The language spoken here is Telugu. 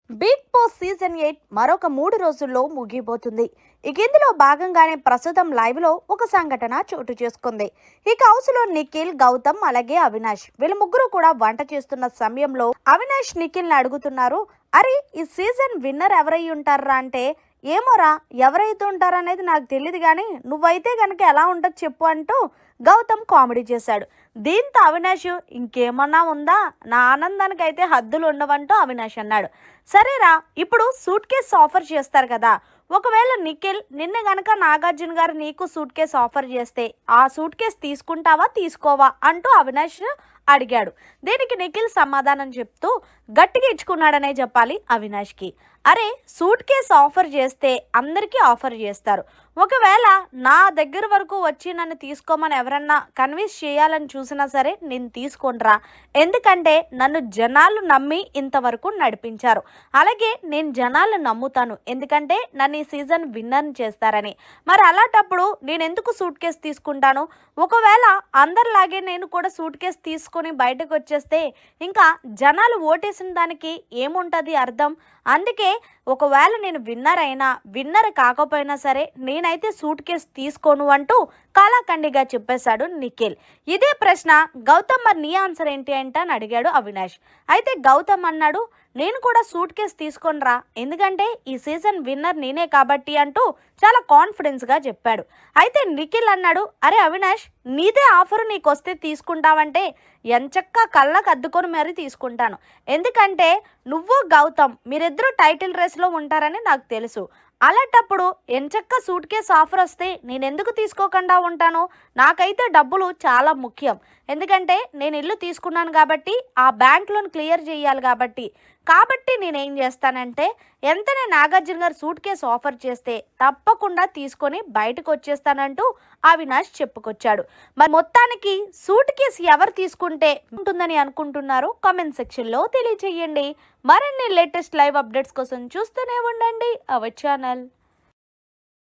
బిగ్ బాస్ సీజన్ 8 మరొక 3 రోజుల్లో ముగియబోతుంది. ఇందులో భాగంగానే ప్రస్తుతం లైవ్ లో ఒక సంఘటన చోటు చేసుకుంది. ఇక హౌస్ లో నిఖిల్, గౌతమ్ అలాగే అవినాష్ వీళ్ళ ముగ్గురు కూడా వంట చేస్తున్న సమయంలో అవినాష్ నిఖిల్ ని అడుగుతున్నారు, అరే ఈ సీజన్ విన్నర్ ఎవరై ఉంటారా అంటే, ఏమోరా ఎవరైతే ఉంటారనేది నాకు తెలియదు కానీ నువ్వైతే గనక ఎలా ఉంటది చెప్పు అంటూ గౌతమ్ కామెడీ చేశాడు. దీంతో అవినాష్ ఇంకేమన్నా ఉందా, నా ఆనందానికి అయితే హద్దులు ఉండవంటూ అవినాష్ అన్నాడు. సరేరా, ఇప్పుడు సూట్ కేస్ ఆఫర్ చేస్తారు కదా, ఒకవేళ నిఖిల్ నిన్న గనక నాగార్జున గారు నీకు సూట్ కేస్ ఆఫర్ చేస్తే ఆ సూట్ కేస్ తీసుకుంటావా తీసుకోవా అంటూ అవినాష్ అడిగాడు. దీనికి నిఖిల్ సమాధానం చెప్తూ గట్టిగా ఇచ్చుకున్నాడనే చెప్పాలి అవినాష్కి. అరే సూట్ కేస్ ఆఫర్ చేస్తే అందరికీ ఆఫర్ చేస్తారు, ఒకవేళ నా దగ్గర వరకు వచ్చి నన్ను తీసుకోమని ఎవరన్నా కన్విన్స్ చేయాలని చూసినా సరే నేను తీసుకుంటరా, ఎందుకంటే నన్ను జనాలు నమ్మి ఇంతవరకు నడిపించారు, అలాగే నేను జనాలు నమ్ముతాను ఎందుకంటే నన్ను ఈ సీజన్ విన్నర్ చేస్తారని. మరి అలాంటప్పుడు నేను ఎందుకు సూట్ కేస్ తీసుకుంటాను, ఒకవేళ అందరిలాగే నేను కూడా సూట్ కేస్ తీసుకొని బయటకు వచ్చేస్తే ఇంకా జనాలు ఓటేసిన దానికి ఏముంటుంది అర్థం. అందుకే ఒకవేళ నేను విన్నర్ కాకపోయినా సరే నేనైతే సూట్ కేస్ తీసుకోను అంటూ కాలాఖండిగా చెప్పేశాడు నిఖిల్. ఇదే ప్రశ్న గౌతమ్ మరి నీ ఆన్సర్ ఏంటి అంటే అని అడిగాడు అవినాష్. అయితే గౌతమ్ అన్నాడు, నేను కూడా సూట్ కేస్ తీసుకొనిరా, ఎందుకంటే ఈ సీజన్ విన్నర్ నేనే కాబట్టి అంటూ చాలా కాన్ఫిడెన్స్గా చెప్పాడు. అయితే నిఖిల్ అన్నాడు, అరే అవినాష్ నీదే ఆఫర్ నీకు వస్తే తీసుకుంటావంటే ఎంచక్కా కళ్ళకు అద్దుకొని మరీ తీసుకుంటాను, ఎందుకంటే నువ్వు గౌతమ్ మీరిద్దరూ టైటిల్ రేస్లో ఉంటారని నాకు తెలుసు. అలాంటప్పుడు ఎంచక్క సూట్ కేస్ ఆఫర్ వస్తే నేను ఎందుకు తీసుకోకుండా ఉంటాను, నాకైతే డబ్బులు చాలా ముఖ్యం, ఎందుకంటే నేను ఇల్లు తీసుకున్నాను కాబట్టి ఆ బ్యాంక్ లోన్ క్లియర్ చేయాలి కాబట్టి నేనేం చేస్తానంటే ఎంతనే నాగార్జున గారు సూట్ కేస్ ఆఫర్ చేస్తే తప్పకుండా తీసుకొని బయటకు వచ్చేస్తానంటూ అవినాష్ చెప్పుకొచ్చాడు. మరి మొత్తానికి సూట్ కేస్ ఎవరు తీసుకుంటే ఉంటుందని అనుకుంటున్నారు కామెంట్ సెక్షన్లో తెలియజేయండి. మరిన్ని లేటెస్ట్ లైవ్ అప్డేట్స్ కోసం చూస్తూనే ఉండండి అవర్ ఛానల్.